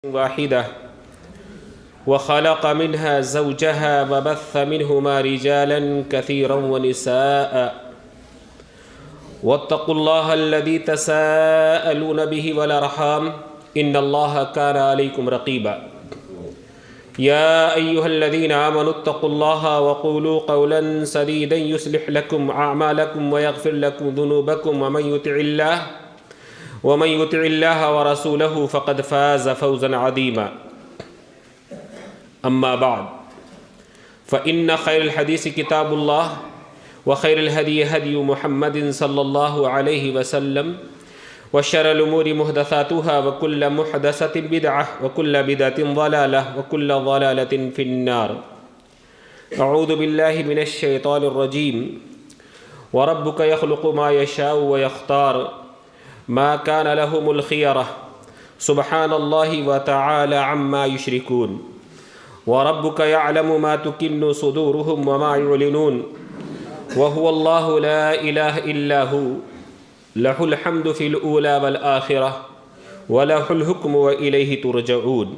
واحدة وخلق منها زوجها وبث منهما رجالا كثيرا ونساء واتقوا الله الذي تساءلون به والأرحام إن الله كان عليكم رقيبا يا أيها الذين آمنوا اتقوا الله وقولوا قولا سديدا يصلح لكم أعمالكم ويغفر لكم ذنوبكم ومن يطع الله ورسوله فقد فاز فوزا عظيما أما بعد فإن خير الحديث كتاب الله وخير الهدي هدي محمد صلى الله عليه وسلم وشر الأمور محدثاتها وكل محدثة بدعة وكل بدعة ضلالة وكل ضلالة في النار. أعوذ بالله من الشيطان الرجيم. وربك يخلق ما يشاء ويختار ما كان لهم الخيرة سبحان الله وتعالى عما يشركون. وربك يعلم ما تكن صدورهم وما يعلنون وهو الله لا إله إلا هو له الحمد في الأولى والآخرة وله الحكم وإليه ترجعون.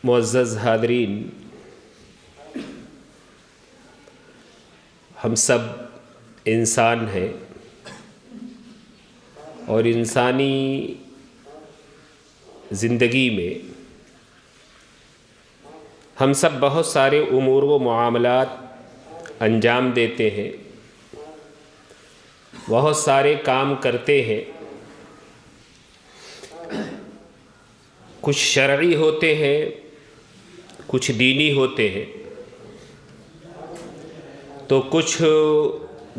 معزز حاضرین، ہم سب انسان ہیں اور انسانی زندگی میں ہم سب بہت سارے امور و معاملات انجام دیتے ہیں، بہت سارے کام کرتے ہیں، کچھ شرعی ہوتے ہیں، کچھ دینی ہوتے ہیں، تو کچھ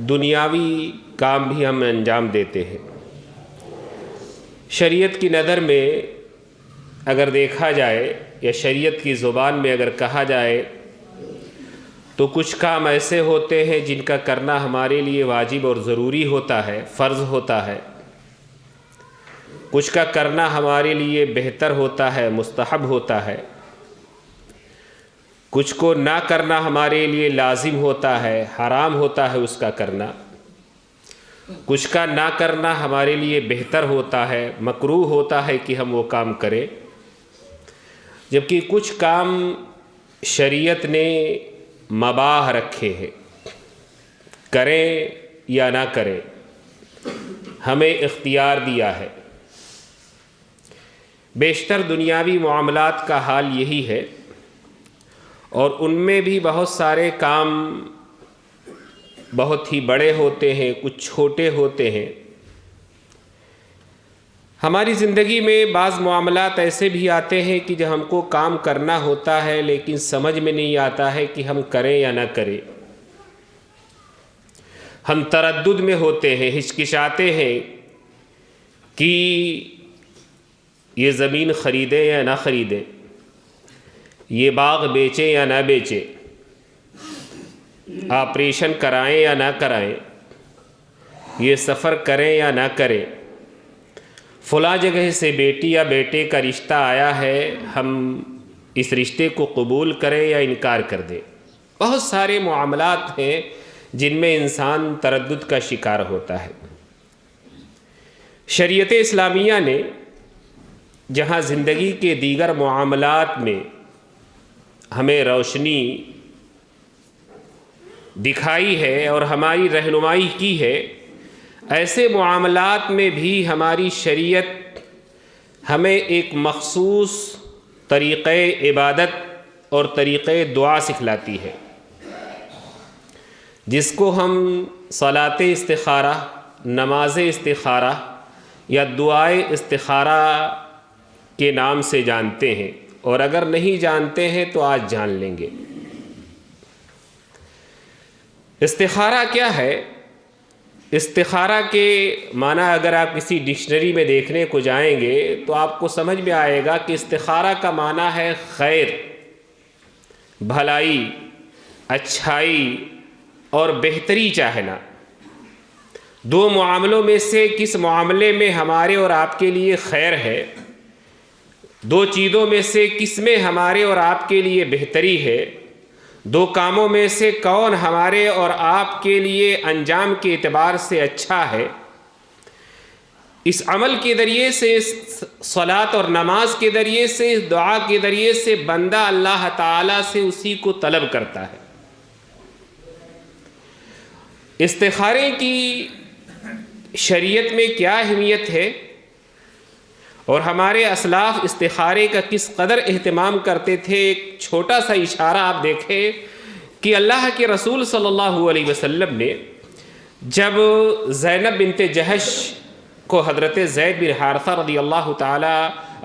دنیاوی کام بھی ہم انجام دیتے ہیں۔ شریعت کی نظر میں اگر دیکھا جائے یا شریعت کی زبان میں اگر کہا جائے تو کچھ کام ایسے ہوتے ہیں جن کا کرنا ہمارے لیے واجب اور ضروری ہوتا ہے، فرض ہوتا ہے، کچھ کا کرنا ہمارے لیے بہتر ہوتا ہے، مستحب ہوتا ہے، کچھ کو نہ کرنا ہمارے لیے لازم ہوتا ہے، حرام ہوتا ہے اس کا کرنا، کچھ کا نہ کرنا ہمارے لیے بہتر ہوتا ہے، مکروہ ہوتا ہے کہ ہم وہ کام کریں، جبکہ کچھ کام شریعت نے مباح رکھے ہیں، کریں یا نہ کریں ہمیں اختیار دیا ہے۔ بیشتر دنیاوی معاملات کا حال یہی ہے، اور ان میں بھی بہت سارے کام بہت ہی بڑے ہوتے ہیں، کچھ چھوٹے ہوتے ہیں۔ ہماری زندگی میں بعض معاملات ایسے بھی آتے ہیں کہ جو ہم کو کام کرنا ہوتا ہے لیکن سمجھ میں نہیں آتا ہے کہ ہم کریں یا نہ کریں، ہم تردد میں ہوتے ہیں، ہچکچاتے ہیں کہ یہ زمین خریدیں یا نہ خریدیں، یہ باغ بیچیں یا نہ بیچیں، آپریشن کرائیں یا نہ کرائیں، یہ سفر کریں یا نہ کریں، فلاں جگہ سے بیٹی یا بیٹے کا رشتہ آیا ہے، ہم اس رشتے کو قبول کریں یا انکار کر دیں۔ بہت سارے معاملات ہیں جن میں انسان تردد کا شکار ہوتا ہے۔ شریعت اسلامیہ نے جہاں زندگی کے دیگر معاملات میں ہمیں روشنی دکھائی ہے اور ہماری رہنمائی کی ہے، ایسے معاملات میں بھی ہماری شریعت ہمیں ایک مخصوص طریقۂ عبادت اور طریقۂ دعا سکھلاتی ہے، جس کو ہم صلاۃ استخارہ، نماز استخارہ یا دعائے استخارہ کے نام سے جانتے ہیں، اور اگر نہیں جانتے ہیں تو آج جان لیں گے۔ استخارہ کیا ہے؟ استخارہ کے معنی اگر آپ کسی ڈکشنری میں دیکھنے کو جائیں گے تو آپ کو سمجھ میں آئے گا کہ استخارہ کا معنی ہے خیر، بھلائی، اچھائی اور بہتری چاہنا۔ دو معاملوں میں سے کس معاملے میں ہمارے اور آپ کے لیے خیر ہے، دو چیزوں میں سے کس میں ہمارے اور آپ کے لیے بہتری ہے، دو کاموں میں سے کون ہمارے اور آپ کے لیے انجام کے اعتبار سے اچھا ہے، اس عمل کے ذریعے سے، صلاۃ اور نماز کے ذریعے سے، دعا کے ذریعے سے بندہ اللہ تعالیٰ سے اسی کو طلب کرتا ہے۔ استخارے کی شریعت میں کیا اہمیت ہے، اور ہمارے اسلاف استخارے کا کس قدر اہتمام کرتے تھے، ایک چھوٹا سا اشارہ آپ دیکھیں کہ اللہ کے رسول صلی اللہ علیہ وسلم نے جب زینب بنت جہش کو حضرت زید بن حارثہ رضی اللہ تعالی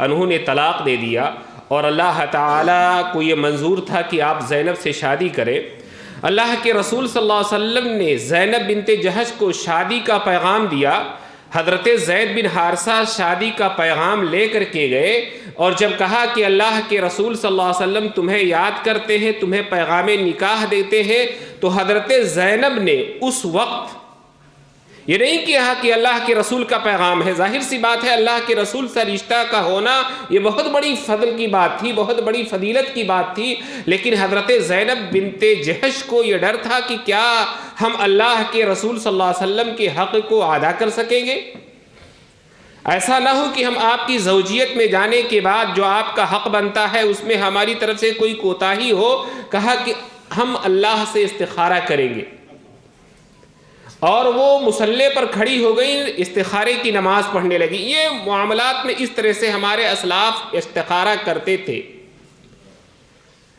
عنہ نے طلاق دے دیا، اور اللہ تعالیٰ کو یہ منظور تھا کہ آپ زینب سے شادی کریں، اللہ کے رسول صلی اللہ علیہ وسلم نے زینب بنت جہش کو شادی کا پیغام دیا۔ حضرت زید بن حارثہ شادی کا پیغام لے کر کے گئے، اور جب کہا کہ اللہ کے رسول صلی اللہ علیہ وسلم تمہیں یاد کرتے ہیں، تمہیں پیغام نکاح دیتے ہیں، تو حضرت زینب نے اس وقت یہ نہیں کہا کہ اللہ کے رسول کا پیغام ہے۔ ظاہر سی بات ہے، اللہ کے رسول سے رشتہ کا ہونا یہ بہت بڑی فضل کی بات تھی، بہت بڑی فضیلت کی بات تھی، لیکن حضرت زینب بنت جہش کو یہ ڈر تھا کہ کیا ہم اللہ کے رسول صلی اللہ علیہ وسلم کے حق کو ادا کر سکیں گے؟ ایسا نہ ہو کہ ہم آپ کی زوجیت میں جانے کے بعد جو آپ کا حق بنتا ہے اس میں ہماری طرف سے کوئی کوتاہی ہو۔ کہا کہ ہم اللہ سے استخارہ کریں گے، اور وہ مصلی پر کھڑی ہو گئی، استخارے کی نماز پڑھنے لگی۔ یہ معاملات میں اس طرح سے ہمارے اسلاف استخارہ کرتے تھے۔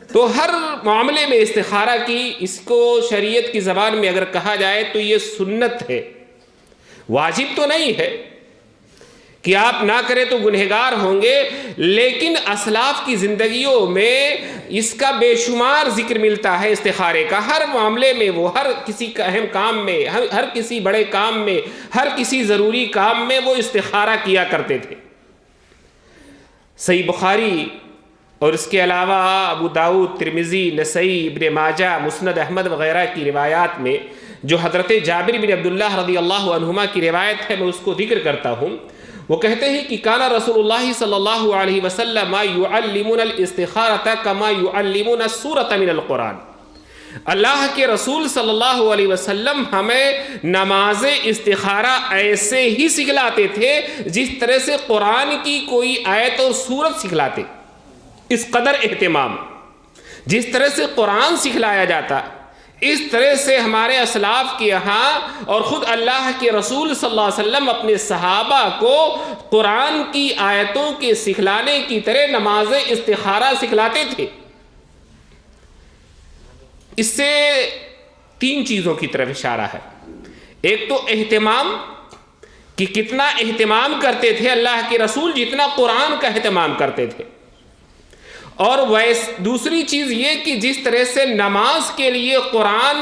تو ہر معاملے میں استخارہ کی، اس کو شریعت کی زبان میں اگر کہا جائے تو یہ سنت ہے، واجب تو نہیں ہے کہ آپ نہ کریں تو گنہگار ہوں گے، لیکن اسلاف کی زندگیوں میں اس کا بے شمار ذکر ملتا ہے استخارے کا۔ ہر معاملے میں وہ ہر کسی اہم کام میں، ہر کسی بڑے کام میں، ہر کسی ضروری کام میں وہ استخارہ کیا کرتے تھے۔ صحیح بخاری اور اس کے علاوہ ابو داؤد، ترمذی، نسائی، ابن ماجہ، مسند احمد وغیرہ کی روایات میں جو حضرت جابر بن عبداللہ رضی اللہ عنہما کی روایت ہے، میں اس کو ذکر کرتا ہوں۔ وہ کہتے ہیں کہ کان رسول اللہ صلی اللہ علیہ وسلم یعلمنا الاستخارۃ کما یعلمنا السورۃ من القرآن۔ اللہ کے رسول صلی اللہ علیہ وسلم ہمیں نماز استخارہ ایسے ہی سکھلاتے تھے جس طرح سے قرآن کی کوئی آیت اور سورت سکھلاتے۔ اس قدر اہتمام، جس طرح سے قرآن سکھلایا جاتا، اس طرح سے ہمارے اسلاف کے یہاں اور خود اللہ کے رسول صلی اللہ علیہ وسلم اپنے صحابہ کو قرآن کی آیتوں کے سکھلانے کی طرح نماز استخارہ سکھلاتے تھے۔ اس سے تین چیزوں کی طرف اشارہ ہے۔ ایک تو اہتمام، کہ کتنا اہتمام کرتے تھے اللہ کے رسول، جتنا قرآن کا اہتمام کرتے تھے، اور دوسری چیز یہ کہ جس طرح سے نماز کے لیے قرآن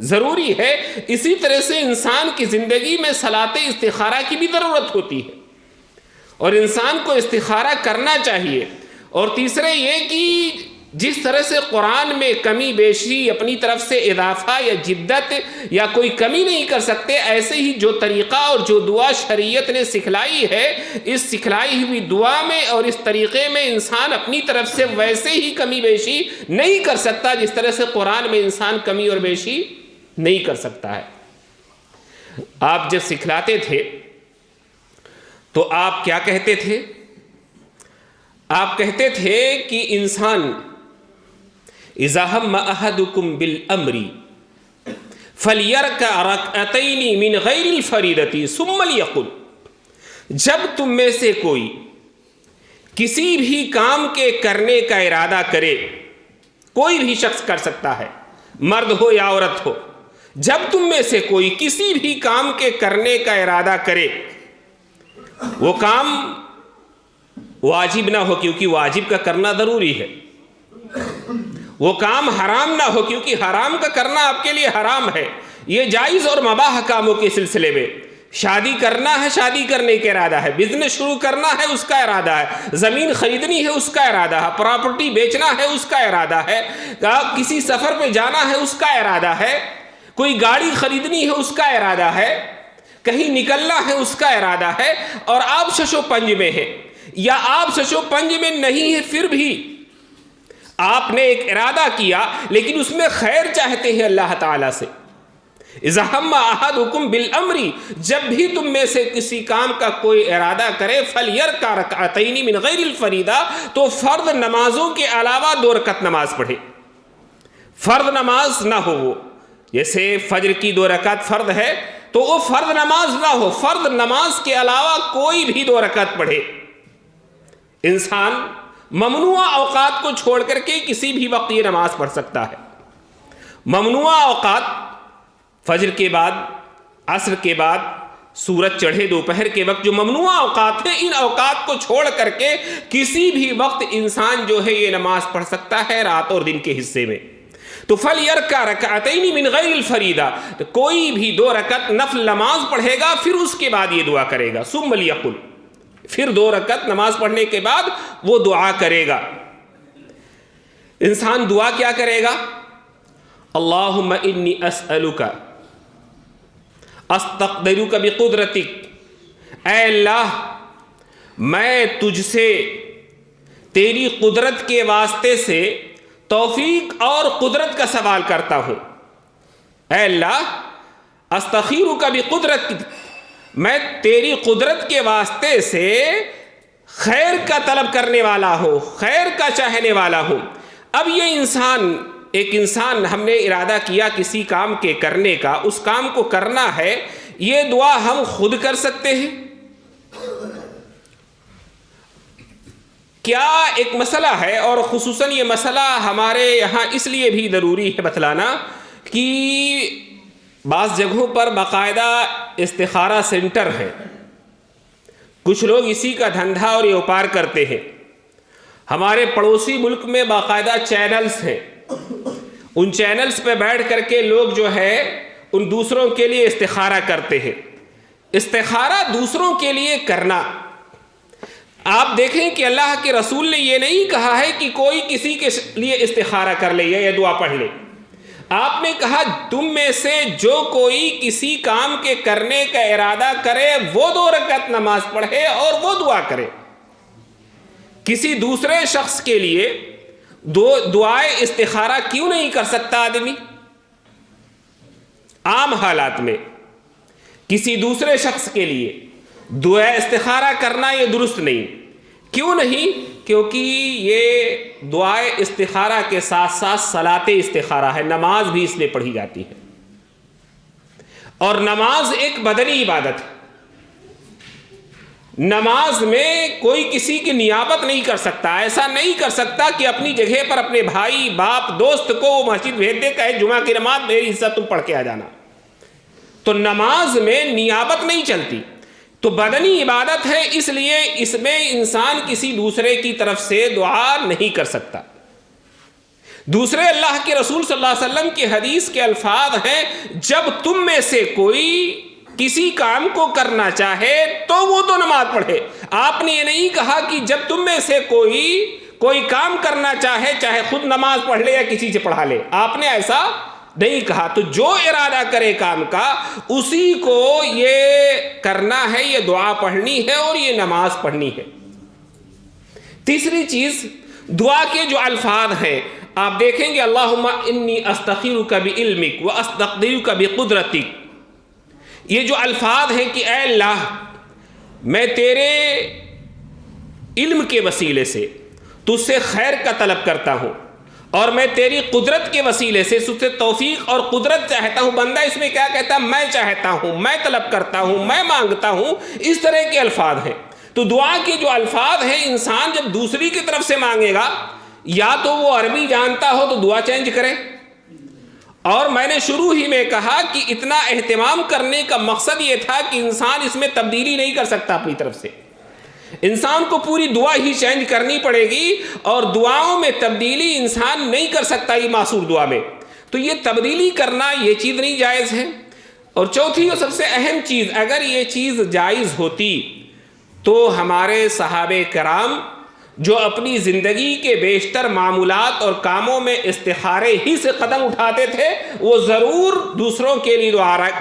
ضروری ہے، اسی طرح سے انسان کی زندگی میں صلاۃ استخارہ کی بھی ضرورت ہوتی ہے، اور انسان کو استخارہ کرنا چاہیے۔ اور تیسرے یہ کہ جس طرح سے قرآن میں کمی بیشی، اپنی طرف سے اضافہ یا جدت یا کوئی کمی نہیں کر سکتے، ایسے ہی جو طریقہ اور جو دعا شریعت نے سکھلائی ہے، اس سکھلائی ہوئی دعا میں اور اس طریقے میں انسان اپنی طرف سے ویسے ہی کمی بیشی نہیں کر سکتا جس طرح سے قرآن میں انسان کمی اور بیشی نہیں کر سکتا ہے۔ آپ جب سکھلاتے تھے تو آپ کیا کہتے تھے؟ آپ کہتے تھے کہ انسان اذا ہم احدکم بالامر فلیرکع رکعتین من غیر الفریضۃ ثم لیقل، جب تم میں سے کوئی کسی بھی کام کے کرنے کا ارادہ کرے، کوئی بھی شخص کر سکتا ہے، مرد ہو یا عورت ہو، جب تم میں سے کوئی کسی بھی کام کے کرنے کا ارادہ کرے، وہ کام واجب نہ ہو کیونکہ واجب کا کرنا ضروری ہے، وہ کام حرام نہ ہو کیونکہ حرام کا کرنا آپ کے لیے حرام ہے، یہ جائز اور مباح کاموں کے سلسلے میں شادی کرنا ہے، شادی کرنے کا ارادہ ہے، بزنس شروع کرنا ہے اس کا ارادہ ہے، زمین خریدنی ہے اس کا ارادہ ہے، پراپرٹی بیچنا ہے اس کا ارادہ ہے، کسی سفر پہ جانا ہے اس کا ارادہ ہے، کوئی گاڑی خریدنی ہے اس کا ارادہ ہے، کہیں نکلنا ہے اس کا ارادہ ہے، اور آپ شش و پنج میں ہیں یا آپ شش و پنج میں نہیں ہیں، پھر بھی آپ نے ایک ارادہ کیا لیکن اس میں خیر چاہتے ہیں اللہ تعالیٰ سے، اذا ہم احدکم بالامر، جب بھی تم میں سے کسی کام کا کوئی ارادہ کرے، فلیرکع رکعتین من غیر الفریضہ، تو فرض نمازوں کے علاوہ 2 رکعت نماز پڑھے. فرض نماز نہ ہو، وہ جیسے فجر کی 2 رکعت فرض ہے تو وہ فرض نماز نہ ہو، فرض نماز کے علاوہ کوئی بھی 2 رکعت پڑھے. انسان ممنوع اوقات کو چھوڑ کر کے کسی بھی وقت یہ نماز پڑھ سکتا ہے. ممنوع اوقات فجر کے بعد، عصر کے بعد، سورج چڑھے دوپہر کے وقت، جو ممنوع اوقات ہیں، ان اوقات کو چھوڑ کر کے کسی بھی وقت انسان جو ہے یہ نماز پڑھ سکتا ہے رات اور دن کے حصے میں. تو فلیرکع رکعتین من غیر الفریضہ، تو کوئی بھی 2 رکعت نفل نماز پڑھے گا، پھر اس کے بعد یہ دعا کرے گا. ثم لیقل، پھر 2 رکعت نماز پڑھنے کے بعد وہ دعا کرے گا. انسان دعا کیا کرے گا؟ اللہم انی اسألک استقدرک بقدرتک، اے اللہ میں تجھ سے تیری قدرت کے واسطے سے توفیق اور قدرت کا سوال کرتا ہوں. اے اللہ استخیرک بقدرتک، میں تیری قدرت کے واسطے سے خیر کا طلب کرنے والا ہوں، خیر کا چاہنے والا ہوں. اب یہ ایک انسان ہم نے ارادہ کیا کسی کام کے کرنے کا، اس کام کو کرنا ہے، یہ دعا ہم خود کر سکتے ہیں؟ کیا ایک مسئلہ ہے، اور خصوصاً یہ مسئلہ ہمارے یہاں اس لیے بھی ضروری ہے بتلانا کہ بعض جگہوں پر باقاعدہ استخارہ سینٹر ہے، کچھ لوگ اسی کا دھندہ اور ویوپار کرتے ہیں. ہمارے پڑوسی ملک میں باقاعدہ چینلز ہیں، ان چینلز پہ بیٹھ کر کے لوگ جو ہے ان دوسروں کے لیے استخارہ کرتے ہیں. استخارہ دوسروں کے لیے کرنا، آپ دیکھیں کہ اللہ کے رسول نے یہ نہیں کہا ہے کہ کوئی کسی کے لیے استخارہ کر لے یا یہ دعا پڑھ لے. آپ نے کہا تم میں سے جو کوئی کسی کام کے کرنے کا ارادہ کرے وہ 2 رکعت نماز پڑھے اور وہ دعا کرے. کسی دوسرے شخص کے لیے دعائے استخارہ کیوں نہیں کر سکتا آدمی؟ عام حالات میں کسی دوسرے شخص کے لیے دعائے استخارہ کرنا یہ درست نہیں. کیوں نہیں؟ کیونکہ یہ دعائے استخارہ کے ساتھ ساتھ صلاۃ استخارہ ہے، نماز بھی اس میں پڑھی جاتی ہے، اور نماز ایک بدنی عبادت ہے. نماز میں کوئی کسی کی نیابت نہیں کر سکتا، ایسا نہیں کر سکتا کہ اپنی جگہ پر اپنے بھائی باپ دوست کو وہ مسجد بھیج دے کہ جمعہ کی نماز میری حصہ تم پڑھ کے آ جانا. تو نماز میں نیابت نہیں چلتی، تو بدنی عبادت ہے، اس لیے اس میں انسان کسی دوسرے کی طرف سے دعا نہیں کر سکتا. دوسرے اللہ کے رسول صلی اللہ علیہ وسلم کی حدیث کے الفاظ ہیں جب تم میں سے کوئی کسی کام کو کرنا چاہے تو وہ تو نماز پڑھے. آپ نے یہ نہیں کہا کہ جب تم میں سے کوئی کام کرنا چاہے چاہے خود نماز پڑھ لے یا کسی سے پڑھا لے. آپ نے ایسا نہیں کہا. تو جو ارادہ کرے کام کا اسی کو یہ کرنا ہے، یہ دعا پڑھنی ہے اور یہ نماز پڑھنی ہے. تیسری چیز دعا کے جو الفاظ ہیں آپ دیکھیں گے اللہم انی استخیرک بعلمک واستقدرک بقدرتک. یہ جو الفاظ ہیں کہ اے اللہ میں تیرے علم کے وسیلے سے تجھ سے خیر کا طلب کرتا ہوں، اور میں تیری قدرت کے وسیلے سے تجھ سے توفیق اور قدرت چاہتا ہوں. بندہ اس میں کیا کہتا ہے؟ میں چاہتا ہوں، میں طلب کرتا ہوں، میں مانگتا ہوں. اس طرح کے الفاظ ہیں. تو دعا کے جو الفاظ ہیں انسان جب دوسری کی طرف سے مانگے گا، یا تو وہ عربی جانتا ہو تو دعا چینج کرے. اور میں نے شروع ہی میں کہا کہ اتنا اہتمام کرنے کا مقصد یہ تھا کہ انسان اس میں تبدیلی نہیں کر سکتا اپنی طرف سے. انسان کو پوری دعا ہی چینج کرنی پڑے گی، اور دعاؤں میں تبدیلی انسان نہیں کر سکتا یہ معصور دعا میں. تو یہ تبدیلی کرنا یہ چیز نہیں جائز ہے. اور چوتھی اور سب سے اہم چیز، اگر یہ چیز جائز ہوتی تو ہمارے صحابہ کرام جو اپنی زندگی کے بیشتر معمولات اور کاموں میں استخارے ہی سے قدم اٹھاتے تھے، وہ ضرور دوسروں کے لیے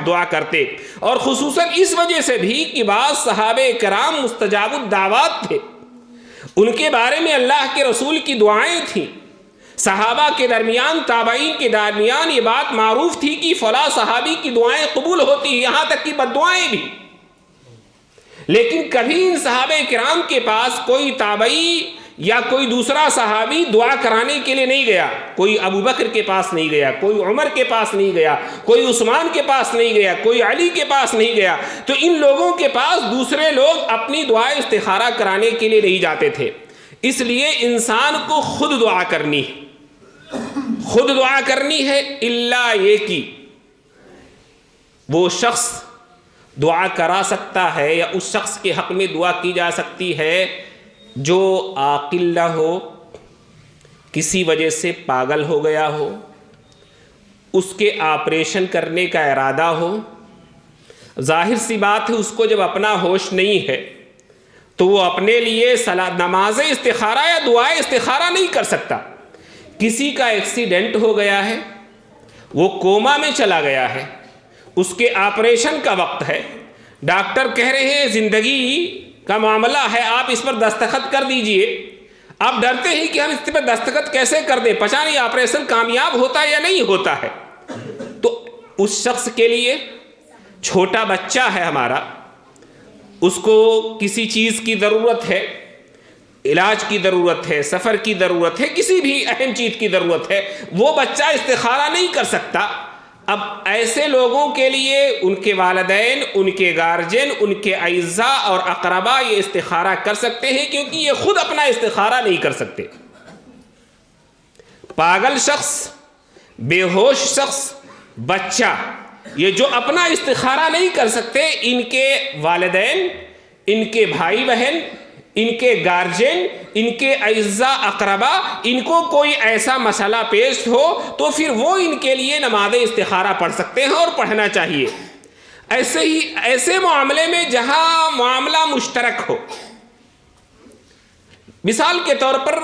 دعا کرتے. اور خصوصاً اس وجہ سے بھی کہ بعض صحابہ کرام مستجاب الدعوات تھے، ان کے بارے میں اللہ کے رسول کی دعائیں تھیں. صحابہ کے درمیان، تابعین کے درمیان یہ بات معروف تھی کہ فلاں صحابی کی دعائیں قبول ہوتی ہیں، یہاں تک کہ بد دعائیں بھی. لیکن کبھی ان صحابہ کرام کے پاس کوئی تابعی یا کوئی دوسرا صحابی دعا کرانے کے لیے نہیں گیا. کوئی ابو بکر کے پاس نہیں گیا، کوئی عمر کے پاس نہیں گیا، کوئی عثمان کے پاس نہیں گیا، کوئی علی کے پاس نہیں گیا. تو ان لوگوں کے پاس دوسرے لوگ اپنی دعا استخارہ کرانے کے لیے نہیں جاتے تھے. اس لیے انسان کو خود دعا کرنی ہے، خود دعا کرنی ہے. اللہ یہ کہ وہ شخص دعا کرا سکتا ہے یا اس شخص کے حق میں دعا کی جا سکتی ہے جو عاقل نہ ہو، کسی وجہ سے پاگل ہو گیا ہو، اس کے آپریشن کرنے کا ارادہ ہو. ظاہر سی بات ہے اس کو جب اپنا ہوش نہیں ہے تو وہ اپنے لیے نماز استخارہ یا دعائے استخارہ نہیں کر سکتا. کسی کا ایکسیڈنٹ ہو گیا ہے، وہ کوما میں چلا گیا ہے، اس کے آپریشن کا وقت ہے، ڈاکٹر کہہ رہے ہیں زندگی کا معاملہ ہے، آپ اس پر دستخط کر دیجئے. آپ ڈرتے ہیں کہ ہم اس پر دستخط کیسے کر دیں، پتہ نہیں آپریشن کامیاب ہوتا ہے یا نہیں ہوتا ہے. تو اس شخص کے لیے، چھوٹا بچہ ہے ہمارا، اس کو کسی چیز کی ضرورت ہے، علاج کی ضرورت ہے، سفر کی ضرورت ہے، کسی بھی اہم چیز کی ضرورت ہے، وہ بچہ استخارہ نہیں کر سکتا. اب ایسے لوگوں کے لیے ان کے والدین، ان کے گارجین، ان کے اعزاء اور اقربا یہ استخارہ کر سکتے ہیں، کیونکہ یہ خود اپنا استخارہ نہیں کر سکتے. پاگل شخص، بے ہوش شخص، بچہ، یہ جو اپنا استخارہ نہیں کر سکتے، ان کے والدین، ان کے بھائی بہن، ان کے گارجین، ان کے اعزاء اقربا، ان کو کوئی ایسا مسئلہ پیش ہو تو پھر وہ ان کے لیے نماز استخارہ پڑھ سکتے ہیں اور پڑھنا چاہیے. ایسے ہی ایسے معاملے میں جہاں معاملہ مشترک ہو، مثال کے طور پر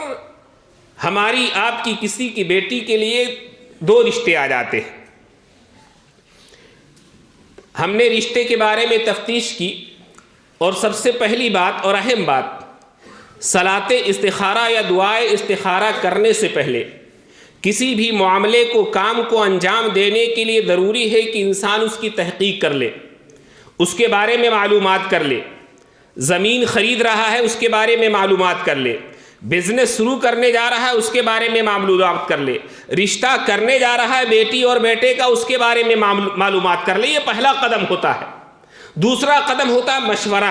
ہماری آپ کی کسی کی بیٹی کے لیے 2 رشتے آ جاتے ہیں. ہم نے رشتے کے بارے میں تفتیش کی اور سب سے پہلی بات اور اہم بات، صلاۃ استخارہ یا دعائے استخارہ کرنے سے پہلے کسی بھی معاملے کو، کام کو انجام دینے کے لیے ضروری ہے کہ انسان اس کی تحقیق کر لے، اس کے بارے میں معلومات کر لے. زمین خرید رہا ہے، اس کے بارے میں معلومات کر لے. بزنس شروع کرنے جا رہا ہے، اس کے بارے میں معلومات کر لے. رشتہ کرنے جا رہا ہے بیٹی اور بیٹے کا، اس کے بارے میں معلومات کر لے. یہ پہلا قدم ہوتا ہے. دوسرا قدم ہوتا ہے مشورہ.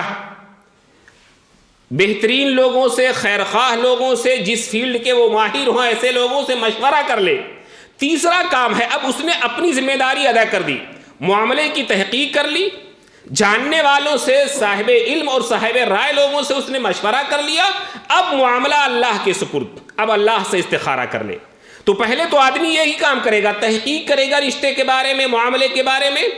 بہترین لوگوں سے، خیرخواہ لوگوں سے، جس فیلڈ کے وہ ماہر ہوں ایسے لوگوں سے مشورہ کر لے. تیسرا کام ہے، اب اس نے اپنی ذمہ داری ادا کر دی، معاملے کی تحقیق کر لی، جاننے والوں سے، صاحب علم اور صاحب رائے لوگوں سے اس نے مشورہ کر لیا. اب معاملہ اللہ کے سپرد، اب اللہ سے استخارہ کر لے. تو پہلے تو آدمی یہی کام کرے گا، تحقیق کرے گا رشتے کے بارے میں، معاملے کے بارے میں،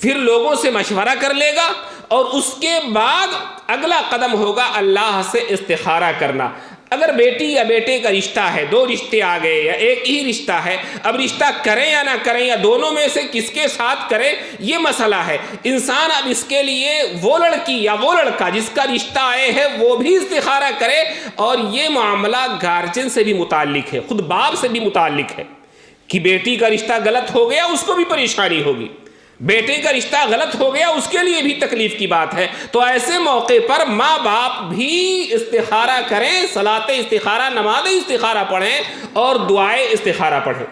پھر لوگوں سے مشورہ کر لے گا، اور اس کے بعد اگلا قدم ہوگا اللہ سے استخارہ کرنا. اگر بیٹی یا بیٹے کا رشتہ ہے، 2 رشتے آ گئے یا ایک ہی رشتہ ہے، اب رشتہ کریں یا نہ کریں یا دونوں میں سے کس کے ساتھ کریں، یہ مسئلہ ہے. انسان اب اس کے لیے وہ لڑکی یا وہ لڑکا جس کا رشتہ آئے ہے وہ بھی استخارہ کرے. اور یہ معاملہ گارجن سے بھی متعلق ہے، خود باپ سے بھی متعلق ہے کہ بیٹی کا رشتہ غلط ہو گیا، اس کو بھی پریشانی ہوگی. بیٹے کا رشتہ غلط ہو گیا، اس کے لیے بھی تکلیف کی بات ہے. تو ایسے موقع پر ماں باپ بھی استخارہ کریں، صلاۃ استخارہ، نماز استخارہ پڑھیں اور دعائے استخارہ پڑھیں.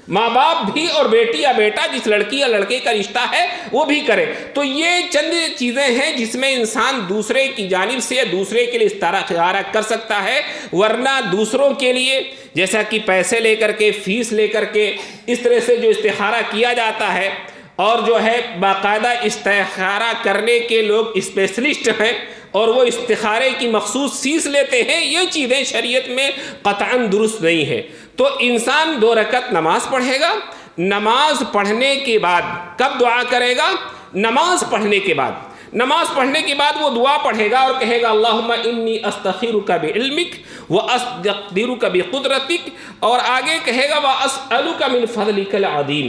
ماں باپ بھی اور بیٹی یا بیٹا جس لڑکی یا لڑکے کا رشتہ ہے وہ بھی کرے. تو یہ چند چیزیں ہیں جس میں انسان دوسرے کی جانب سے دوسرے کے لیے استخارہ کر سکتا ہے. ورنہ دوسروں کے لیے جیسا کہ پیسے لے کر کے، فیس لے کر کے اس طرح سے جو استخارہ کیا جاتا ہے، اور جو ہے باقاعدہ استخارہ کرنے کے لوگ اسپیشلسٹ ہیں اور وہ استخارے کی مخصوص فیس لیتے ہیں، یہ چیزیں شریعت میں قطعاً درست نہیں ہے. تو انسان 2 رکعت نماز پڑھے گا. نماز پڑھنے کے بعد کب دعا کرے گا؟ نماز پڑھنے کے بعد. نماز پڑھنے کے بعد وہ دعا پڑھے گا اور کہے گا اللہم انی استخیرک بعلمک واستقدرک بقدرتک، اور آگے کہے گا واسألک من فضلک العظیم،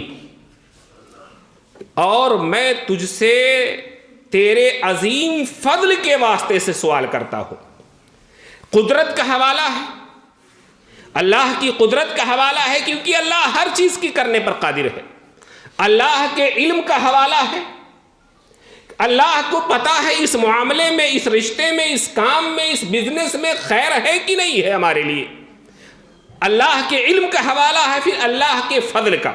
اور میں تجھ سے تیرے عظیم فضل کے واسطے سے سوال کرتا ہوں. قدرت کا حوالہ ہے. اللہ کی قدرت کا حوالہ ہے کیونکہ اللہ ہر چیز کی کرنے پر قادر ہے، اللہ کے علم کا حوالہ ہے، اللہ کو پتا ہے اس معاملے میں، اس رشتے میں، اس کام میں، اس بزنس میں خیر ہے کہ نہیں ہے ہمارے لیے، اللہ کے علم کا حوالہ ہے، پھر اللہ کے فضل کا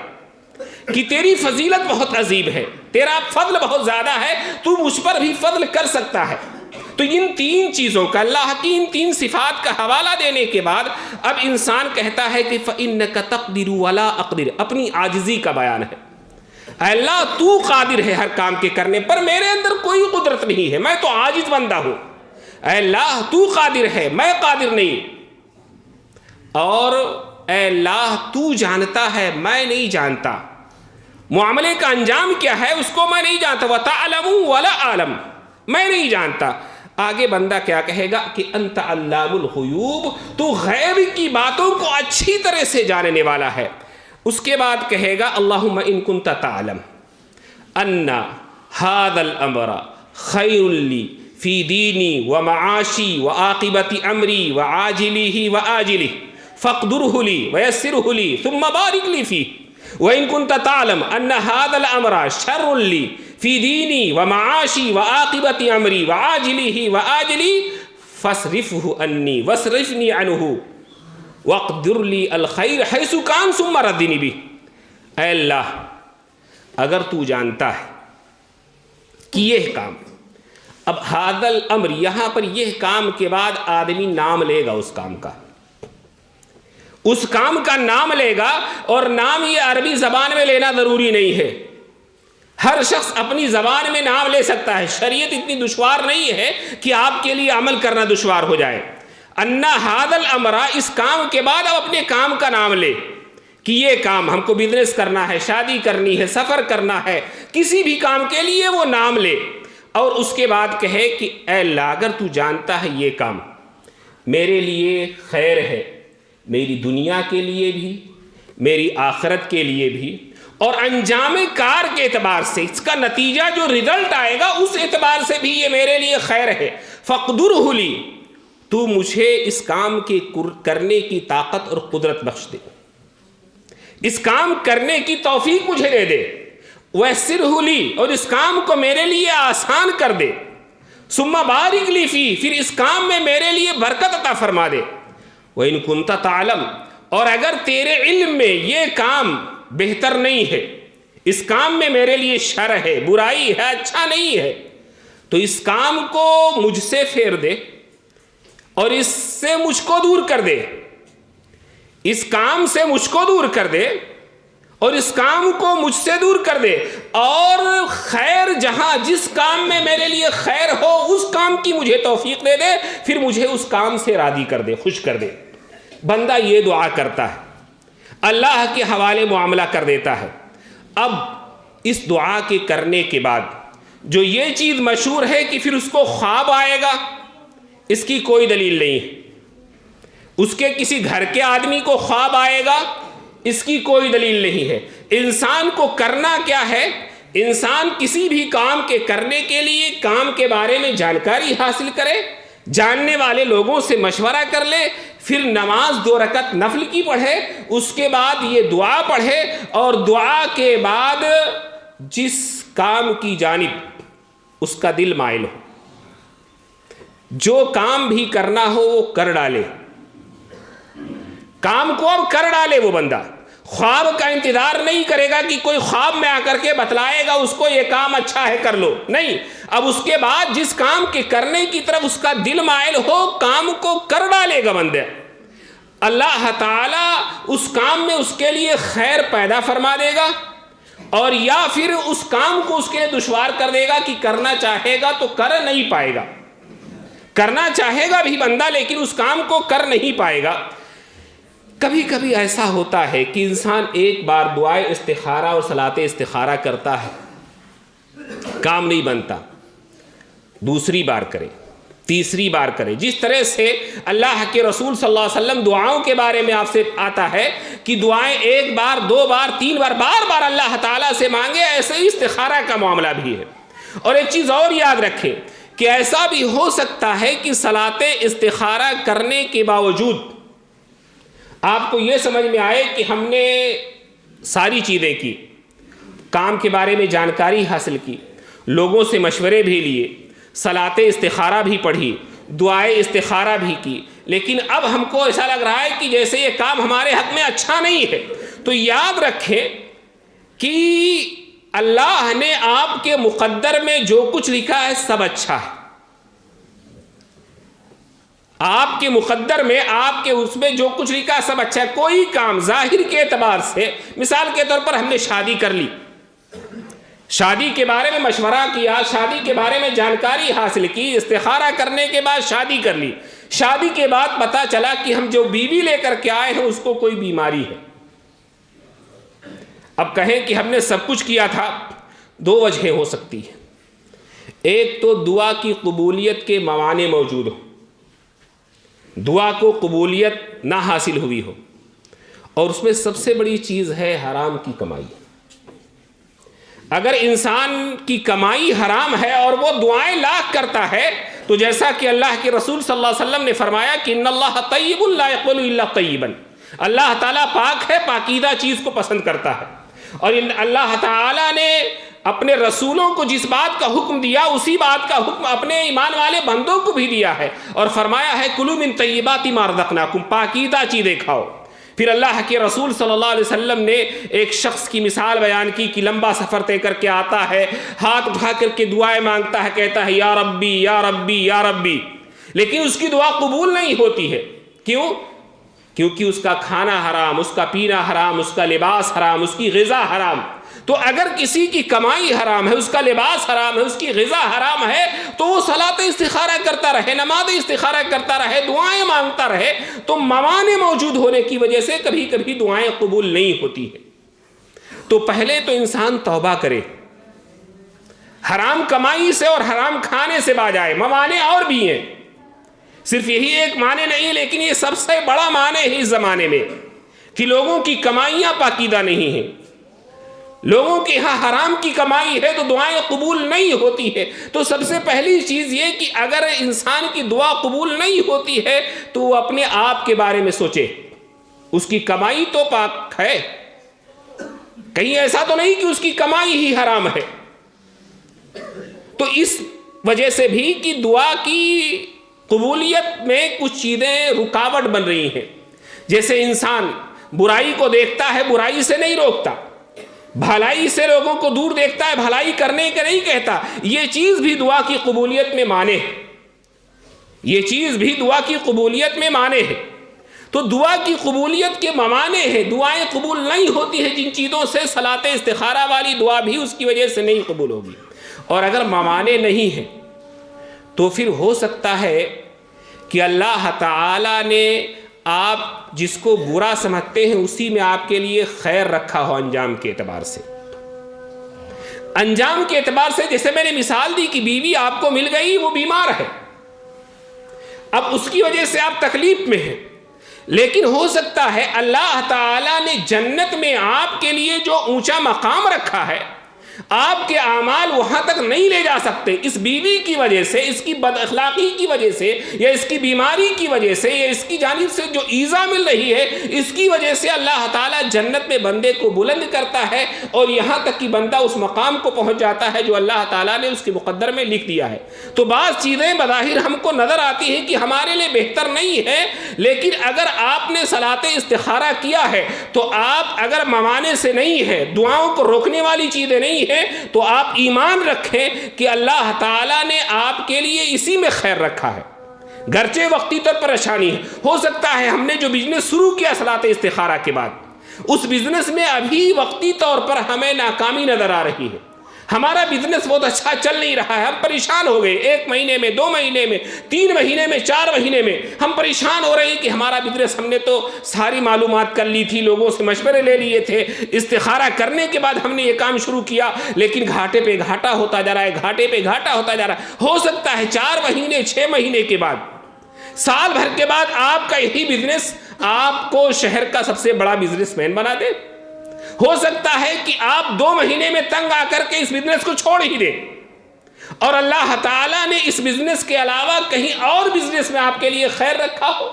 کہ تیری فضیلت بہت عظیم ہے، تیرا فضل بہت زیادہ ہے، تو مجھ پر بھی فضل کر سکتا ہے۔ تو ان تین چیزوں کا، اللہ کی ان تین صفات کا حوالہ دینے کے بعد اب انسان کہتا ہے کہ فَإِنَّكَ تَقْدِرُ وَلَا أَقْدِرُ، اپنی عاجزی کا بیان ہے۔ اے اللہ تو قادر ہے ہر کام کے کرنے پر، میرے اندر کوئی قدرت نہیں ہے، میں تو عاجز بندہ ہوں۔ اے اللہ تو قادر ہے، میں قادر نہیں، اور اے اللہ تو جانتا ہے، میں نہیں جانتا، معاملے کا انجام کیا ہے اس کو میں نہیں جانتا، وَتَعْلَمُ وَلَا أَعْلَمُ، میں نہیں جانتا۔ آگے بندہ کیا کہے گا کہ انت علام الغیوب، تو غیب کی باتوں کو اچھی طرح سے جاننے والا ہے۔ اس کے بعد کہے گا اللہم ان کنت تعلم ان ھذا الامر خیر لی فی دینی ومعاشی وعاقبت امری وعاجلہ وآجلہ فاقدرہ لی ویسرہ لی ثم بارک لی فیہ، وَإِن كُنْتَ تَعْلَمْ أَنَّ هَذَا الْأَمْرَ شَرٌّ لِّي فِي دِينِي وَمَعَاشِي وَعَاقِبَةِ أَمْرِي وَعَاجِلِهِ وَآجِلِهِ فَاصْرِفْهُ عَنِّي وَاصْرِفْنِي عَنْهُ وَاقْدِرْ لِي الْخَيْرَ حَيْثُ كَانَ ثُمَّ رَدِّنِي بِهِ۔ اے اللہ اگر تو جانتا ہے کہ یہ کام، اب هذا الامر یہاں پر یہ کام کے بعد آدمی نام لے گا اس کام کا، اس کام کا نام لے گا، اور نام یہ عربی زبان میں لینا ضروری نہیں ہے، ہر شخص اپنی زبان میں نام لے سکتا ہے، شریعت اتنی دشوار نہیں ہے کہ آپ کے لیے عمل کرنا دشوار ہو جائے۔ انا ھذا الامر، اس کام کے بعد اب اپنے کام کا نام لے کہ یہ کام ہم کو بزنس کرنا ہے، شادی کرنی ہے، سفر کرنا ہے، کسی بھی کام کے لیے وہ نام لے، اور اس کے بعد کہے کہ اے اللہ اگر تو جانتا ہے یہ کام میرے لیے خیر ہے، میری دنیا کے لیے بھی، میری آخرت کے لیے بھی، اور انجام کار کے اعتبار سے اس کا نتیجہ جو رزلٹ آئے گا اس اعتبار سے بھی یہ میرے لیے خیر ہے، فَاقْدُرْهُ لِي، تو مجھے اس کام کے کرنے کی طاقت اور قدرت بخش دے، اس کام کرنے کی توفیق مجھے دے دے، وَيَسِّرْهُ لِي، اور اس کام کو میرے لیے آسان کر دے، ثُمَّ بَارِكْ لِي فِيهِ، پھر اس کام میں میرے لیے برکت عطا فرما دے، وَإِن كُنْتَ تَعْلَمْ، اور اگر تیرے علم میں یہ کام بہتر نہیں ہے، اس کام میں میرے لیے شر ہے، برائی ہے، اچھا نہیں ہے، تو اس کام کو مجھ سے پھیر دے اور اس سے مجھ کو دور کر دے، اس کام سے مجھ کو دور کر دے اور اس کام کو مجھ سے دور کر دے، اور خیر جہاں جس کام میں میرے لیے خیر ہو اس کام کی مجھے توفیق دے دے، پھر مجھے اس کام سے راضی کر دے، خوش کر دے۔ بندہ یہ دعا کرتا ہے، اللہ کے حوالے معاملہ کر دیتا ہے۔ اب اس دعا کے کرنے کے بعد جو یہ چیز مشہور ہے کہ پھر اس کو خواب آئے گا، اس کی کوئی دلیل نہیں ہے، اس کے کسی گھر کے آدمی کو خواب آئے گا، اس کی کوئی دلیل نہیں ہے۔ انسان کو کرنا کیا ہے؟ انسان کسی بھی کام کے کرنے کے لیے کام کے بارے میں جانکاری حاصل کرے، جاننے والے لوگوں سے مشورہ کر لے، پھر نماز 2 رکعت نفل کی پڑھے، اس کے بعد یہ دعا پڑھے، اور دعا کے بعد جس کام کی جانب اس کا دل مائل ہو، جو کام بھی کرنا ہو وہ کر ڈالے، کام کو اب کر ڈالے۔ وہ بندہ خواب کا انتظار نہیں کرے گا کہ کوئی خواب میں آ کر کے بتلائے گا اس کو یہ کام اچھا ہے کر لو، نہیں، اب اس کے بعد جس کام کے کرنے کی طرف اس کا دل مائل ہو کام کو کر ڈالے گا بندہ، اللہ تعالیٰ اس کام میں اس کے لیے خیر پیدا فرما دے گا، اور یا پھر اس کام کو اس کے لیے دشوار کر دے گا کہ کرنا چاہے گا تو کر نہیں پائے گا، کرنا چاہے گا بھی بندہ لیکن اس کام کو کر نہیں پائے گا۔ کبھی کبھی ایسا ہوتا ہے کہ انسان ایک بار دعائے استخارہ اور صلاۃ استخارہ کرتا ہے، کام نہیں بنتا، دوسری بار کرے، تیسری بار کرے، جس طرح سے اللہ کے رسول صلی اللہ علیہ وسلم دعاؤں کے بارے میں آپ سے آتا ہے کہ دعائیں 1 بار 2 بار 3 بار بار بار اللہ تعالیٰ سے مانگے، ایسے ہی استخارہ کا معاملہ بھی ہے۔ اور ایک چیز اور یاد رکھیں کہ ایسا بھی ہو سکتا ہے کہ صلاۃ استخارہ کرنے کے باوجود آپ کو یہ سمجھ میں آئے کہ ہم نے ساری چیزیں کی، کام کے بارے میں جانکاری حاصل کی، لوگوں سے مشورے بھی لیے، صلاۃ استخارہ بھی پڑھی، دعائے استخارہ بھی کی، لیکن اب ہم کو ایسا لگ رہا ہے کہ جیسے یہ کام ہمارے حق میں اچھا نہیں ہے، تو یاد رکھیں کہ اللہ نے آپ کے مقدر میں جو کچھ لکھا ہے سب اچھا ہے۔ آپ کے مقدر میں، آپ کے اس میں جو کچھ لکھا ہے سب اچھا ہے۔ کوئی کام ظاہر کے اعتبار سے، مثال کے طور پر ہم نے شادی کر لی، شادی کے بارے میں مشورہ کیا، شادی کے بارے میں جانکاری حاصل کی، استخارہ کرنے کے بعد شادی کر لی، شادی کے بعد پتہ چلا کہ ہم جو بیوی لے کر کے آئے ہیں اس کو کوئی بیماری ہے۔ اب کہیں کہ ہم نے سب کچھ کیا تھا، دو وجہیں ہو سکتی ہیں۔ ایک تو دعا کی قبولیت کے موانع موجود ہو، دعا کو قبولیت نہ حاصل ہوئی ہو، اور اس میں سب سے بڑی چیز ہے حرام کی کمائی۔ اگر انسان کی کمائی حرام ہے اور وہ دعائیں لاکھ کرتا ہے، تو جیسا کہ اللہ کے رسول صلی اللہ علیہ وسلم نے فرمایا کہ ان اللہ طیب لا یقبل الا طیبا، اللہ تعالیٰ پاک ہے، پاکیزہ چیز کو پسند کرتا ہے۔ اور اللہ تعالیٰ نے اپنے رسولوں کو جس بات کا حکم دیا اسی بات کا حکم اپنے ایمان والے بندوں کو بھی دیا ہے، اور فرمایا ہے کلوا من طیبات ما رزقناکم، پاکیزہ چیزیں کھاؤ۔ پھر اللہ کے رسول صلی اللہ علیہ وسلم نے ایک شخص کی مثال بیان کی کہ لمبا سفر طے کر کے آتا ہے، ہاتھ اٹھا کر کے دعائیں مانگتا ہے، کہتا ہے یا ربی یا ربی یا ربی، لیکن اس کی دعا قبول نہیں ہوتی ہے۔ کیوں؟ کیونکہ اس کا کھانا حرام، اس کا پینا حرام، اس کا لباس حرام، اس کی غذا حرام۔ تو اگر کسی کی کمائی حرام ہے، اس کا لباس حرام ہے، اس کی غذا حرام ہے، تو وہ صلاۃ استخارہ کرتا رہے، نماز استخارہ کرتا رہے، دعائیں مانگتا رہے، تو موانع موجود ہونے کی وجہ سے کبھی کبھی دعائیں قبول نہیں ہوتی ہیں۔ تو پہلے تو انسان توبہ کرے، حرام کمائی سے اور حرام کھانے سے باز آئے۔ موانع اور بھی ہیں، صرف یہی ایک معنی نہیں ہے، لیکن یہ سب سے بڑا معنی ہے اس زمانے میں کہ لوگوں کی کمائیاں پاکیزہ نہیں ہیں، لوگوں کے ہاں حرام کی کمائی ہے تو دعائیں قبول نہیں ہوتی ہے۔ تو سب سے پہلی چیز یہ کہ اگر انسان کی دعا قبول نہیں ہوتی ہے تو وہ اپنے آپ کے بارے میں سوچے، اس کی کمائی تو پاک ہے، کہیں ایسا تو نہیں کہ اس کی کمائی ہی حرام ہے۔ تو اس وجہ سے بھی کہ دعا کی قبولیت میں کچھ چیزیں رکاوٹ بن رہی ہیں۔ جیسے انسان برائی کو دیکھتا ہے، برائی سے نہیں روکتا، بھلائی سے لوگوں کو دور دیکھتا ہے، بھلائی کرنے کے نہیں کہتا، یہ چیز بھی دعا کی قبولیت میں مانے ہے، یہ چیز بھی دعا کی قبولیت میں مانے ہے۔ تو دعا کی قبولیت کے ممانے ہیں، دعائیں قبول نہیں ہوتی ہیں جن چیزوں سے، صلاۃ استخارہ والی دعا بھی اس کی وجہ سے نہیں قبول ہوگی۔ اور اگر ممانے نہیں ہیں تو پھر ہو سکتا ہے کہ اللہ تعالیٰ نے آپ جس کو برا سمجھتے ہیں اسی میں آپ کے لیے خیر رکھا ہو انجام کے اعتبار سے۔ انجام کے اعتبار سے جیسے میں نے مثال دی کہ بیوی آپ کو مل گئی، وہ بیمار ہے، اب اس کی وجہ سے آپ تکلیف میں ہیں، لیکن ہو سکتا ہے اللہ تعالیٰ نے جنت میں آپ کے لیے جو اونچا مقام رکھا ہے، آپ کے اعمال وہاں تک نہیں لے جا سکتے، اس بیوی کی وجہ سے، اس کی بد اخلاقی کی وجہ سے، یا اس کی بیماری کی وجہ سے، یا اس کی جانب سے جو ایذا مل رہی ہے اس کی وجہ سے اللہ تعالیٰ جنت میں بندے کو بلند کرتا ہے، اور یہاں تک کہ بندہ اس مقام کو پہنچ جاتا ہے جو اللہ تعالیٰ نے اس کے مقدر میں لکھ دیا ہے۔ تو بعض چیزیں بظاہر ہم کو نظر آتی ہیں کہ ہمارے لیے بہتر نہیں ہے، لیکن اگر آپ نے صلاۃ استخارہ کیا ہے تو آپ اگر موانع سے نہیں ہے، دعاؤں کو روکنے والی چیزیں نہیں ہے، تو آپ ایمان رکھیں کہ اللہ تعالیٰ نے آپ کے لیے اسی میں خیر رکھا ہے۔ گرچہ وقتی طور پر پریشانی ہے، ہو سکتا ہے ہم نے جو بزنس شروع کیا صلاۃ استخارہ کے بعد، اس بزنس میں ابھی وقتی طور پر ہمیں ناکامی نظر آ رہی ہے، ہمارا بزنس بہت اچھا چل نہیں رہا ہے، ہم پریشان ہو گئے، 1 مہینے میں، 2 مہینے میں، 3 مہینے میں، 4 مہینے میں ہم پریشان ہو رہے ہیں کہ ہمارا بزنس، ہم نے تو ساری معلومات کر لی تھی، لوگوں سے مشورے لے لیے تھے، استخارہ کرنے کے بعد ہم نے یہ کام شروع کیا، لیکن گھاٹے پہ گھاٹا ہوتا جا رہا ہے، گھاٹے پہ گھاٹا ہوتا جا رہا ہے۔ ہو سکتا ہے 4 مہینے، 6 مہینے کے بعد، سال بھر کے بعد آپ کا یہی بزنس آپ کو شہر کا سب سے بڑا بزنس مین بنا دے۔ ہو سکتا ہے کہ آپ 2 مہینے میں تنگ آ کر کے اس بزنس کو چھوڑ ہی دیں، اور اللہ تعالیٰ نے اس بزنس کے علاوہ کہیں اور بزنس میں آپ کے لیے خیر رکھا ہو۔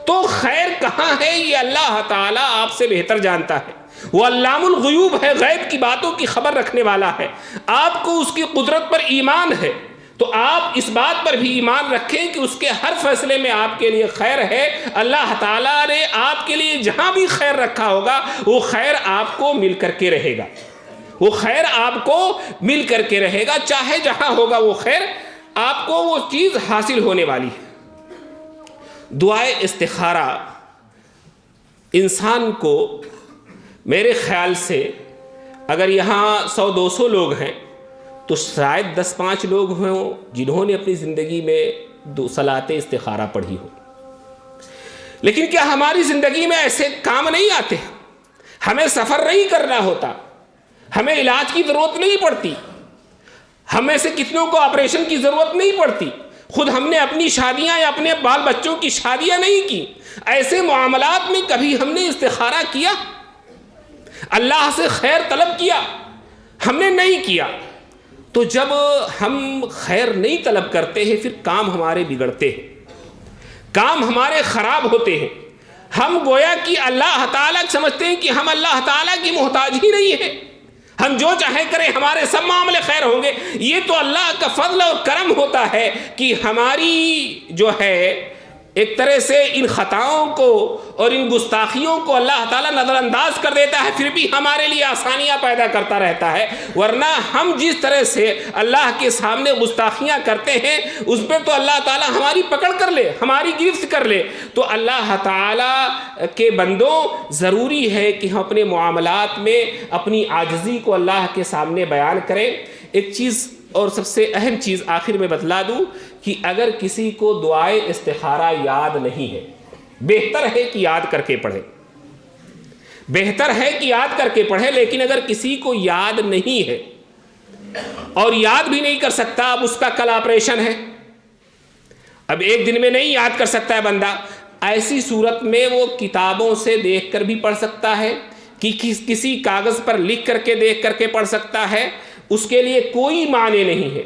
تو خیر کہاں ہے یہ اللہ تعالیٰ آپ سے بہتر جانتا ہے. وہ علام الغیوب ہے، غیب کی باتوں کی خبر رکھنے والا ہے. آپ کو اس کی قدرت پر ایمان ہے تو آپ اس بات پر بھی ایمان رکھیں کہ اس کے ہر فیصلے میں آپ کے لیے خیر ہے. اللہ تعالیٰ نے آپ کے لیے جہاں بھی خیر رکھا ہوگا وہ خیر آپ کو مل کر کے رہے گا، وہ خیر آپ کو مل کر کے رہے گا. چاہے جہاں ہوگا وہ خیر آپ کو وہ چیز حاصل ہونے والی ہے. دعائے استخارہ انسان کو میرے خیال سے اگر یہاں 100-200 لوگ ہیں تو شاید 10-5 لوگ ہوں جنہوں نے اپنی زندگی میں صلاۃ استخارہ پڑھی ہو. لیکن کیا ہماری زندگی میں ایسے کام نہیں آتے؟ ہمیں سفر نہیں کرنا ہوتا، ہمیں علاج کی ضرورت نہیں پڑتی، ہمیں سے کتنوں کو آپریشن کی ضرورت نہیں پڑتی، خود ہم نے اپنی شادیاں یا اپنے بال بچوں کی شادیاں نہیں کی. ایسے معاملات میں کبھی ہم نے استخارہ کیا، اللہ سے خیر طلب کیا؟ ہم نے نہیں کیا. تو جب ہم خیر نہیں طلب کرتے ہیں پھر کام ہمارے بگڑتے ہیں، کام ہمارے خراب ہوتے ہیں. ہم گویا کہ اللہ تعالیٰ سمجھتے ہیں کہ ہم اللہ تعالیٰ کی محتاج ہی نہیں ہے، ہم جو چاہیں کریں ہمارے سب معاملے خیر ہوں گے. یہ تو اللہ کا فضل اور کرم ہوتا ہے کہ ہماری جو ہے ایک طرح سے ان خطاؤں کو اور ان گستاخیوں کو اللہ تعالیٰ نظر انداز کر دیتا ہے، پھر بھی ہمارے لیے آسانیاں پیدا کرتا رہتا ہے. ورنہ ہم جس طرح سے اللہ کے سامنے گستاخیاں کرتے ہیں اس پہ تو اللہ تعالیٰ ہماری پکڑ کر لے، ہماری گرفت کر لے. تو اللہ تعالیٰ کے بندوں ضروری ہے کہ ہم اپنے معاملات میں اپنی عاجزی کو اللہ کے سامنے بیان کریں. ایک چیز اور سب سے اہم چیز آخر میں بتلا دوں کہ اگر کسی کو دعائے استخارہ یاد نہیں ہے، بہتر ہے کہ یاد کر کے پڑھے، بہتر ہے کہ یاد کر کے پڑھے. لیکن اگر کسی کو یاد نہیں ہے اور یاد بھی نہیں کر سکتا، اب اس کا کل آپریشن ہے، اب ایک دن میں نہیں یاد کر سکتا ہے بندہ، ایسی صورت میں وہ کتابوں سے دیکھ کر بھی پڑھ سکتا ہے کہ کسی کاغذ پر لکھ کر کے دیکھ کر کے پڑھ سکتا ہے. اس کے لیے کوئی معنی نہیں ہے.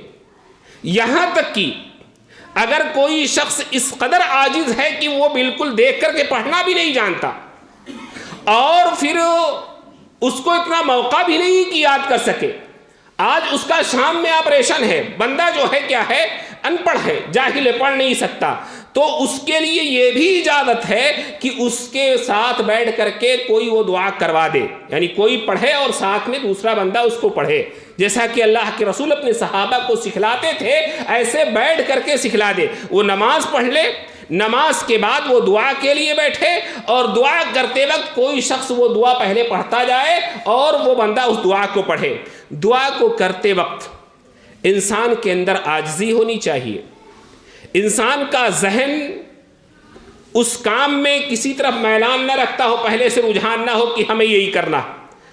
یہاں تک کہ اگر کوئی شخص اس قدر عاجز ہے کہ وہ بالکل دیکھ کر کے پڑھنا بھی نہیں جانتا اور پھر اس کو اتنا موقع بھی نہیں کہ یاد کر سکے، آج اس کا شام میں آپریشن ہے، بندہ جو ہے کیا ہے، ان پڑھ ہے، جاہل ہے، پڑھ نہیں سکتا، تو اس کے لیے یہ بھی اجازت ہے کہ اس کے ساتھ بیٹھ کر کے کوئی وہ دعا کروا دے، یعنی کوئی پڑھے اور ساتھ میں دوسرا بندہ اس کو پڑھے. جیسا کہ اللہ کے رسول اپنے صحابہ کو سکھلاتے تھے ایسے بیٹھ کر کے سکھلا دے. وہ نماز پڑھ لے، نماز کے بعد وہ دعا کے لیے بیٹھے اور دعا کرتے وقت کوئی شخص وہ دعا پہلے پڑھتا جائے اور وہ بندہ اس دعا کو پڑھے. دعا کو کرتے وقت انسان کے اندر عاجزی ہونی چاہیے، انسان کا ذہن اس کام میں کسی طرف میلان نہ رکھتا ہو، پہلے سے رجحان نہ ہو کہ ہمیں یہی کرنا.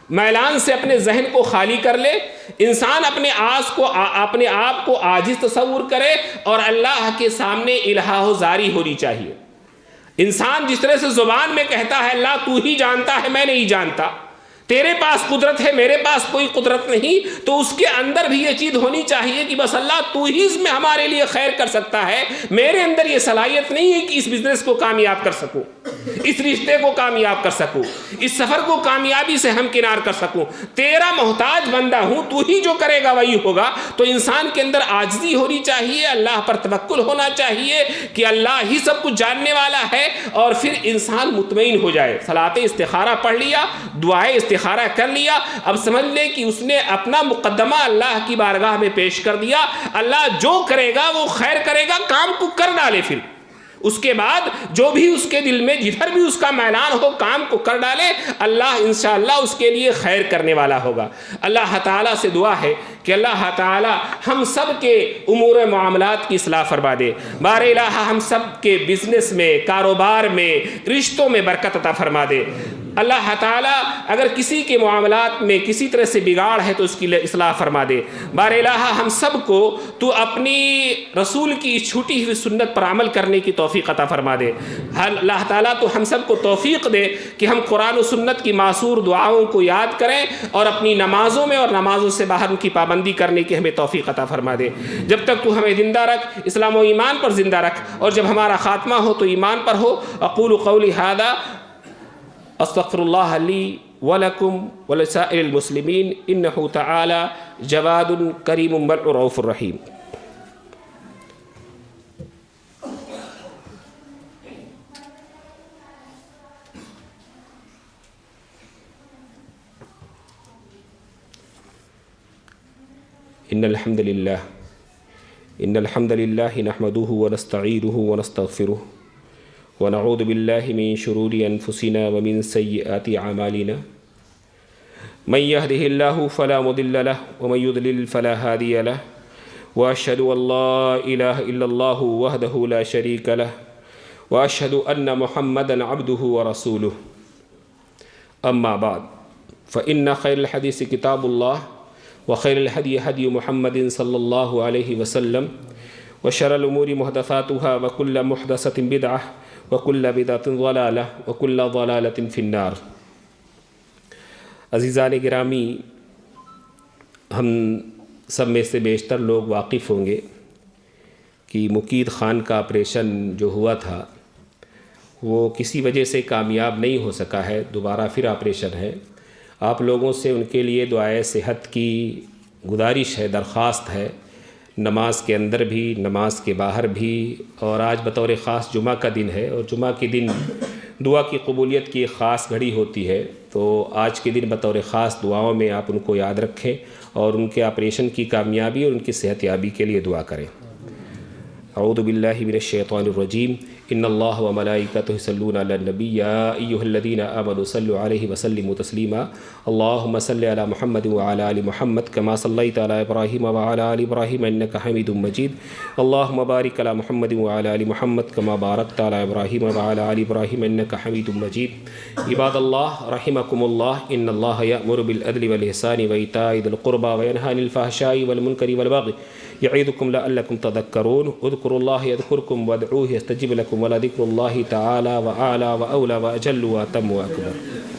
میلان سے اپنے ذہن کو خالی کر لے، انسان اپنے آپ کو عاجز تصور کرے اور اللہ کے سامنے الہا و زاری ہونی چاہیے. انسان جس طرح سے زبان میں کہتا ہے اللہ تو ہی جانتا ہے، میں نہیں جانتا، تیرے پاس قدرت ہے، میرے پاس کوئی قدرت نہیں، تو اس کے اندر بھی یہ چیز ہونی چاہیے کہ بس اللہ تو ہی اس میں ہمارے لیے خیر کر سکتا ہے، میرے اندر یہ صلاحیت نہیں ہے کہ اس بزنس کو کامیاب کر سکوں، اس رشتے کو کامیاب کر سکوں، اس سفر کو کامیابی سے ہمکنار کر سکوں، تیرا محتاج بندہ ہوں، تو ہی جو کرے گا وہی ہوگا. تو انسان کے اندر عاجزی ہونی چاہیے، اللہ پر توکل ہونا چاہیے کہ اللہ ہی سب کچھ جاننے والا ہے، اور پھر انسان مطمئن ہو جائے. صلاۃ استخارہ پڑھ لیا، دعائے استخارہ کر لیا، اب سمجھ لے کہ اس نے اپنا مقدمہ اللہ کی بارگاہ میں پیش کر دیا، اللہ جو کرے گا وہ خیر کرے گا، کام کو کر ڈالے. پھر اس کے بعد جو بھی اس کے دل میں جدھر بھی اس کا میلان ہو کام کو کر ڈالے، اللہ انشاءاللہ اس کے لیے خیر کرنے والا ہوگا. اللہ تعالیٰ سے دعا ہے کہ اللہ تعالیٰ ہم سب کے امور معاملات کی اصلاح فرما دے. بار الہ ہم سب کے بزنس میں، کاروبار میں، رشتوں میں برکت عطا فرما دے. اللہ تعالیٰ اگر کسی کے معاملات میں کسی طرح سے بگاڑ ہے تو اس کی اصلاح فرما دے۔ بار الہ ہم سب کو تو اپنی رسول کی چھوٹی ہوئی سنت پر عمل کرنے کی توفیق عطا فرما دے۔ اللہ تعالیٰ تو ہم سب کو توفیق دے کہ ہم قرآن و سنت کی معصور دعاؤں کو یاد کریں اور اپنی نمازوں میں اور نمازوں سے باہر ان کی پابندی کرنے کی ہمیں توفیق عطا فرما دے۔ جب تک تو ہمیں زندہ رکھ، اسلام و ایمان پر زندہ رکھ، اور جب ہمارا خاتمہ ہو تو ایمان پر ہو۔ اقول قولی ھذا استغفر اللہ لی ولکم ولسائر المسلمین انہ تعالی جواد کریم بر رؤوف الرحیم۔ ان الحمد للہ نحمده ونستعینه ونستغفره ونعوذ باللہ من شرور انفسنا ومن سیئات اعمالنا من يهده الله فلا مضل له ومن يضلل فلا هادي له واشهد ان لا اله الا الله وحده لا شريك له واشهد ان محمدا عبده ورسوله اما بعد فان خير الحديث كتاب الله وخير الهدي هدي محمد صلى الله عليه وسلم وشر الأمور محدثاتها وكل محدثة بدعة وكل بدعة ضلالة وكل ضلالة في النار۔ عزیزان گرامی، ہم سب میں سے بیشتر لوگ واقف ہوں گے کہ مقید خان کا آپریشن جو ہوا تھا وہ کسی وجہ سے کامیاب نہیں ہو سکا ہے، دوبارہ پھر آپریشن ہے۔ آپ لوگوں سے ان کے لیے دعائے صحت کی گزارش ہے، درخواست ہے، نماز کے اندر بھی نماز کے باہر بھی، اور آج بطور خاص جمعہ کا دن ہے، اور جمعہ کے دن دعا کی قبولیت کی ایک خاص گھڑی ہوتی ہے، تو آج کے دن بطور خاص دعاؤں میں آپ ان کو یاد رکھیں اور ان کے آپریشن کی کامیابی اور ان کی صحت یابی کے لیے دعا کریں۔ اعوذ باللہ من الشیطان الرجیم، ان اللہ وملائکتہ یصلون علی النبی یا ایھا الذین آمنوا صلوا علیہ وسلموا تسلیما، اللہم صل علی محمد وعلی آل محمد کما صلیت علی ابراہیم وعلی آل ابراہیم انک حمید مجید، اللہم بارک علی محمد وعلی آل محمد کما بارکت علی ابراہیم وعلی آل ابراہیم انک حمید مجید۔ عباد اللہ رحمکم اللہ، ان اللہ یأمر بالعدل والإحسان وإیتاء ذی القربى وینہی عن الفحشاء والمنکر والبغی یعظکم لعلکم تذکرون، اذکروا اللہ یذکرکم وادعوہ یستجب لکم ولذکر اللہ تعالی وأعلی وأولی وأجل وأتم وأکبر۔